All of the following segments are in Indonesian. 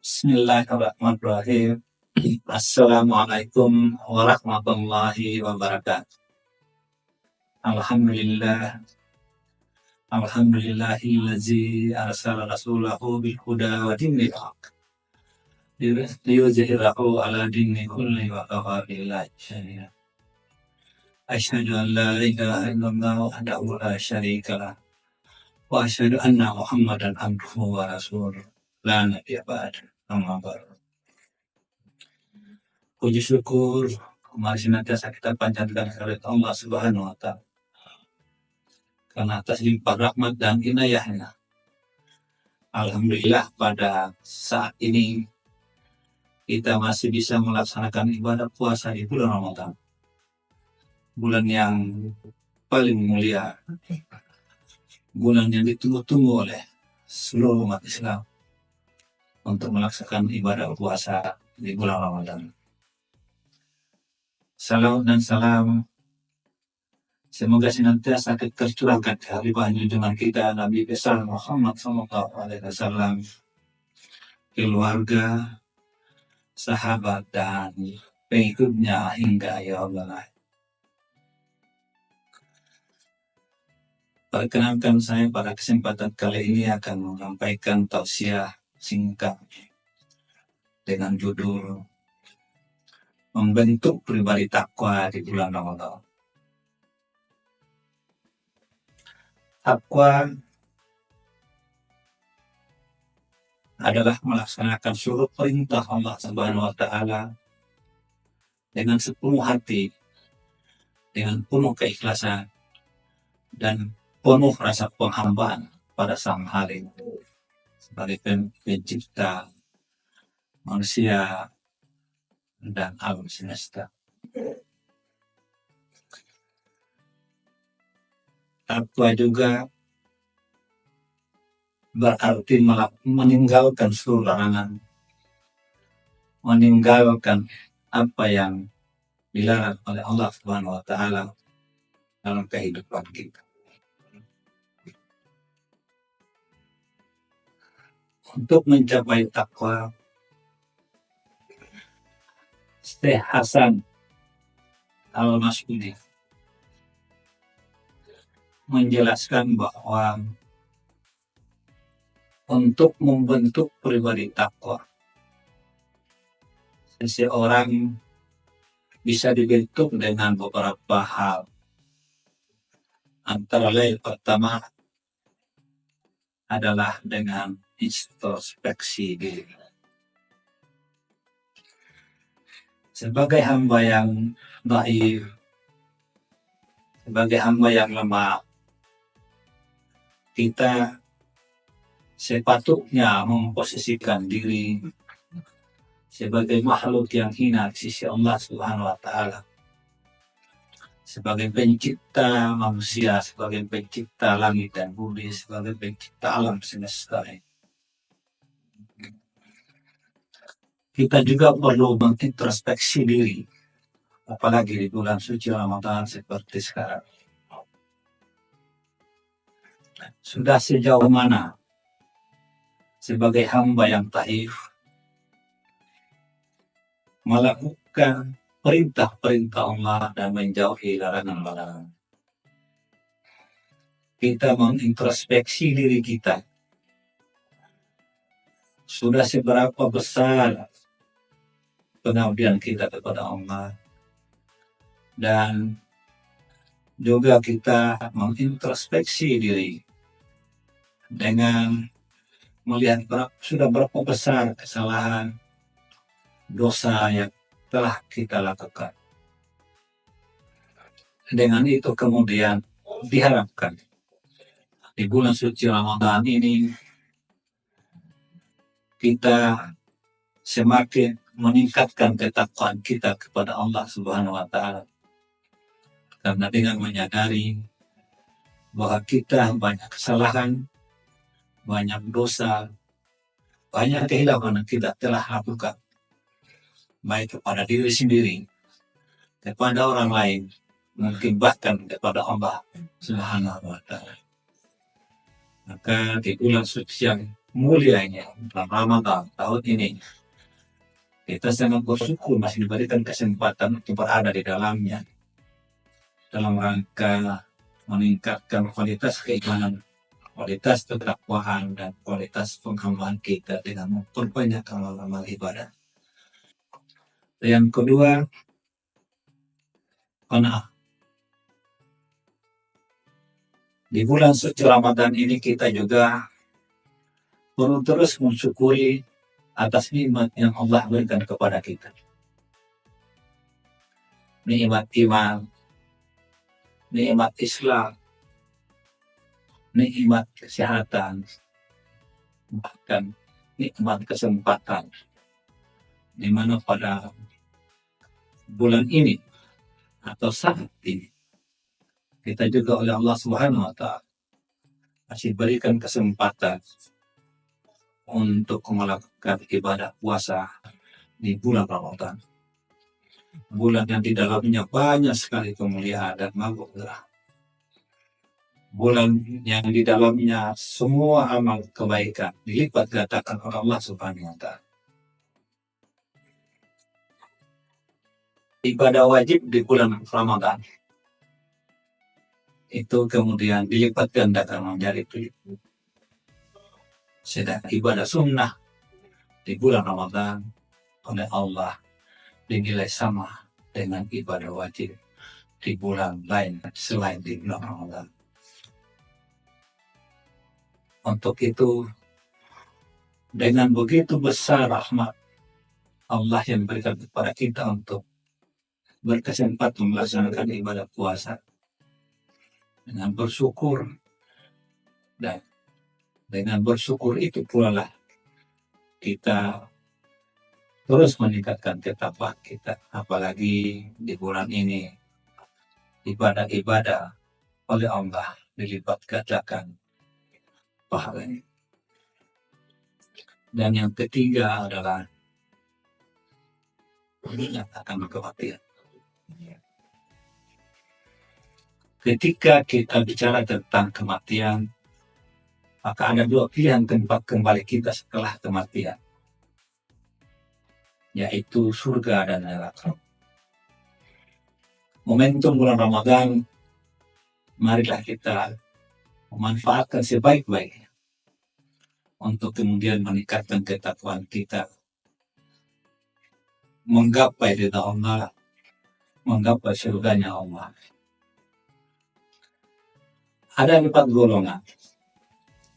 Bismillahirrahmanirrahim. Assalamualaikum warahmatullahi wabarakatuh. Alhamdulillah, alhamdulillahillazi arsala rasulahu bil huda wa dinil haq liyuzhirahu ala dini kulli wa kafa billahi syahida. Asyhadu an la ilaha illallah wahdahu la syarika lah wa asyhadu anna Muhammadan abduhu wa rasuluh la nabiyya ba'da. Amma ba'du. Puji syukur mari senantiasa kita panjatkan kepada Allah Subhanahu wa Ta'ala karena atas limpah rahmat dan inayahnya. Alhamdulillah pada saat ini kita masih bisa melaksanakan ibadah puasa di bulan Ramadan, bulan yang paling mulia, bulan yang ditunggu-tunggu oleh seluruh umat Islam untuk melaksanakan ibadah puasa di bulan Ramadan. Salam dan salam semoga senantiasa tercurahkan ke halifahan junjungan kita Nabi besar Muhammad SAW, keluarga, sahabat dan pengikutnya hingga ya Allah. Perkenankan saya pada kesempatan kali ini akan menyampaikan tausiah singkat dengan judul Membentuk Pribadi Takwa di bulan Ramadan. Takwa adalah melaksanakan seluruh perintah Allah Subhanahu wa Ta'ala dengan sepenuh hati, dengan penuh keikhlasan dan penuh rasa penghambaan pada Sang Khalik sebagai pencipta manusia dan alam semesta. Takwa juga berarti meninggalkan seluruh larangan, meninggalkan apa yang dilarang oleh Allah Subhanahu wa Ta'ala dalam kehidupan kita. Untuk mencapai takwa, Syekh Hasan Al-Mas'udi menjelaskan bahwa untuk membentuk pribadi takwa, seseorang bisa dibentuk dengan beberapa hal. Antara lain pertama adalah dengan introspeksi diri. Sebagai hamba yang dhaif, sebagai hamba yang lemah, kita sepatutnya memposisikan diri sebagai makhluk yang hina di sisi Allah Subhanahu wa Ta'ala, sebagai pencipta manusia, sebagai pencipta langit dan bumi, sebagai pencipta alam semesta. Kita juga perlu mengintrospeksi diri, apalagi di bulan suci Ramadan seperti sekarang. Sudah sejauh mana sebagai hamba yang taif melakukan perintah-perintah Allah dan menjauhi larangan-larangan. Kita mengintrospeksi diri kita. Sudah seberapa besar pengabdian kita kepada Allah, dan juga kita mengintrospeksi diri dengan melihat sudah berapa besar kesalahan, dosa yang telah kita lakukan. Dengan itu kemudian diharapkan di bulan suci Ramadan ini kita semakin meningkatkan ketakwaan kita kepada Allah Subhanahu wa Ta'ala. Karena dengan menyadari bahwa kita banyak kesalahan, banyak dosa, banyak kehilapan yang kita telah lakukan, baik kepada diri sendiri, kepada orang lain, mungkin bahkan kepada Allah Subhanahu wa Ta'ala. Maka di bulan suci yang mulianya bulan Ramadan tahun ini, kita sangat bersyukur masih diberikan kesempatan untuk berada di dalamnya dalam rangka meningkatkan kualitas keimanan, kualitas ketakwaan, dan kualitas penghambaan kita dengan memperbanyak amal-amal ibadah. Yang kedua, qanaah. Di bulan suci Ramadan ini kita juga perlu terus mensyukuri atas nikmat yang Allah berikan kepada kita. Nikmat iman, nikmat Islam, nikmat kesehatan, bahkan nikmat kesempatan, di mana pada bulan ini atau saat ini kita juga oleh Allah Subhanahu wa Ta'ala masih berikan kesempatan untuk melakukan ibadah puasa di bulan Ramadan. Bulan yang di dalamnya banyak sekali kemuliaan dan maghfirah. Bulan yang di dalamnya semua amal kebaikan dilipat gandakan oleh Allah Subhanahu wa Ta'ala. Ibadah wajib di bulan Ramadan itu kemudian dilipat gandakan menjadi 7. Sedangkan ibadah sunnah di bulan Ramadan oleh Allah dinilai sama dengan ibadah wajib di bulan lain selain di bulan Ramadan. Untuk itu, dengan begitu besar rahmat Allah yang berikan kepada kita untuk berkesempatan melaksanakan ibadah puasa, dengan bersyukur, dan dengan bersyukur itu pula lah kita terus meningkatkan ketakwaan kita, apalagi di bulan ini ibadah-ibadah oleh Allah dilipat gandakan pahalanya. Dan yang ketiga adalah menyatakan kematian. Ketika kita bicara tentang kematian, maka ada 2 pilihan tempat kembali kita setelah kematian, yaitu surga dan neraka. Momentum bulan Ramadan, marilah kita memanfaatkan sebaik-baiknya untuk kemudian meningkatkan ketakwaan kita, menggapai ridha Allah, menggapai surganya Allah. Ada 4 golongan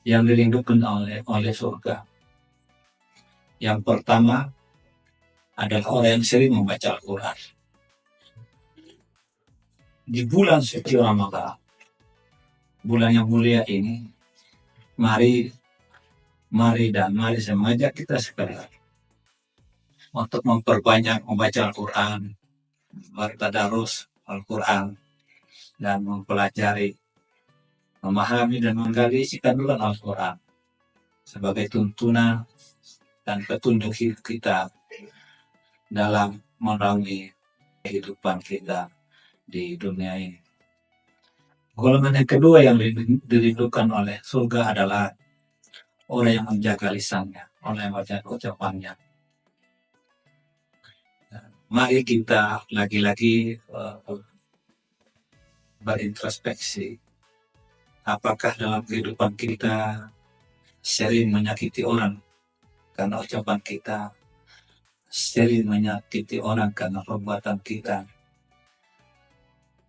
yang dilindungi oleh surga. Yang pertama adalah orang yang sering membaca Al-Quran. Di bulan suci Ramadan, bulan yang mulia ini, mari saya mengajak kita sekalian untuk memperbanyak membaca Al-Quran, bertadarus Al-Quran, dan mempelajari, memahami dan menggali isi kandungan Al-Quran sebagai tuntunan dan petunjuk kita dalam menaungi kehidupan kita di dunia ini. Golongan yang kedua yang dirindukan oleh surga adalah orang yang menjaga lisannya, orang yang menjaga ucapannya. Mari kita lagi-lagi berintrospeksi. Apakah dalam kehidupan kita sering menyakiti orang karena ucapan kita, sering menyakiti orang karena perbuatan kita?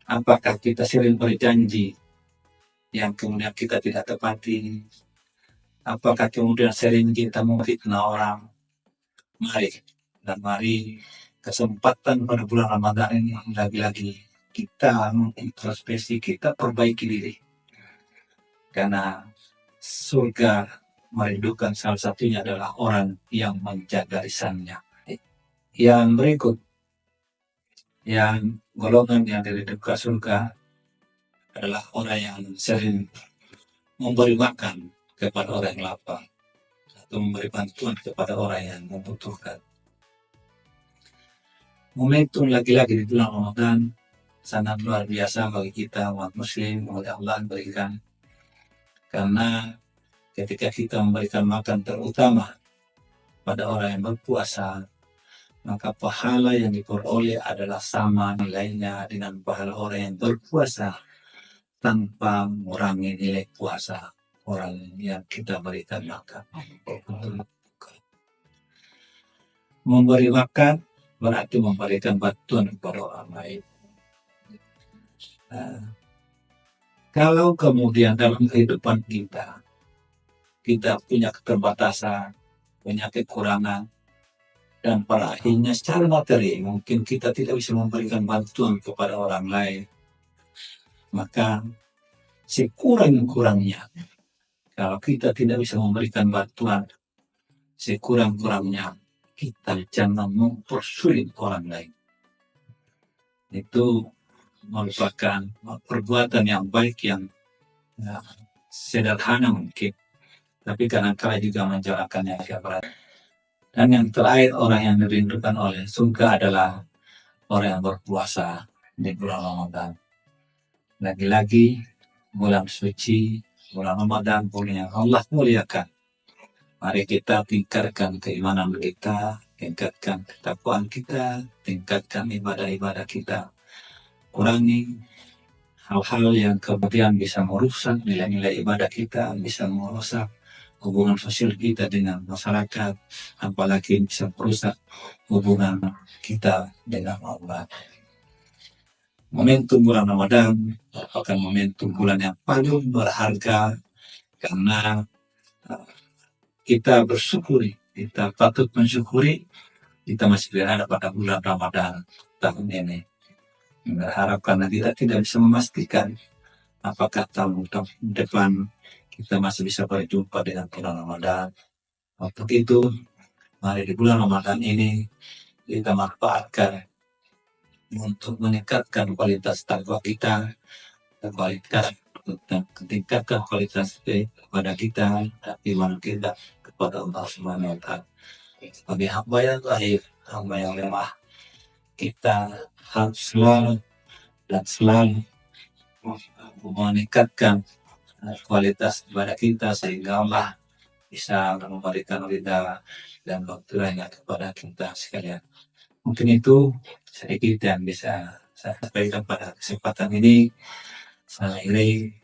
Apakah kita sering berjanji yang kemudian kita tidak tepati? Apakah kemudian sering kita memfitnah orang? Mari kesempatan pada bulan Ramadan ini lagi-lagi kita mengintrospeksi, kita perbaiki diri. Karena surga merindukan salah satunya adalah orang yang menjaga lisannya. Yang berikut, yang golongan yang dirindukan surga adalah orang yang sering memberi makan kepada orang yang lapar atau memberi bantuan kepada orang yang membutuhkan. Momentum lagi-lagi di bulan Ramadan sangat luar biasa bagi kita umat muslim, oleh Allah berikan, karena ketika kita memberikan makan terutama pada orang yang berpuasa, maka pahala yang diperoleh adalah sama nilainya dengan pahala orang yang berpuasa tanpa mengurangi nilai puasa orang yang kita berikan makan. Memberi makan berarti memberikan bantuan kepada orang lain. Nah, kalau kemudian dalam kehidupan kita punya keterbatasan, punya kekurangan, dan pada akhirnya secara materi mungkin kita tidak bisa memberikan bantuan kepada orang lain, maka sekurang-kurangnya kalau kita tidak bisa memberikan bantuan, sekurang-kurangnya kita jangan mempersulit orang lain. Itu merupakan perbuatan yang baik yang sederhana mungkin, tapi kadang-kala juga menjalankannya agak berat. Dan yang terakhir, orang yang dirindukan oleh surga adalah orang yang berpuasa di bulan Ramadan. Lagi-lagi bulan suci, bulan Ramadan, bulan yang Allah muliakan. Mari kita tingkatkan keimanan kita, tingkatkan ketakwaan kita, tingkatkan ibadah-ibadah kita. Kurangi hal-hal yang kemudian bisa merusak nilai-nilai ibadah kita, bisa merusak hubungan sosial kita dengan masyarakat, apalagi bisa merusak hubungan kita dengan Allah. Momentum bulan Ramadan merupakan momentum bulan yang paling berharga karena kita bersyukuri, kita patut mensyukuri kita masih berada pada bulan Ramadan tahun ini. Berharap karena kita tidak bisa memastikan apakah tahun depan kita masih bisa berjumpa dengan bulan Ramadan. Untuk itu, mari di bulan Ramadan ini kita manfaatkan untuk meningkatkan kualitas takwa kita, tingkatkan kualitas kepada kita, dan iman kita kepada Allah Subhanahu wa Ta'ala. Sebagai hamba yang lahir, hamba yang lemah, kita harus selalu meningkatkan kualitas ibadah kita sehingga Allah bisa memberikan ridha dan maghfirahnya kepada kita sekalian. Mungkin itu sedikit yang bisa saya sampaikan pada kesempatan ini. Saya akhiri.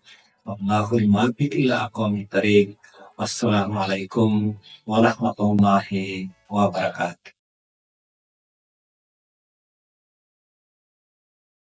Allahumma ila aqwamit thariq. Wassalamualaikum warahmatullahi wabarakatuh.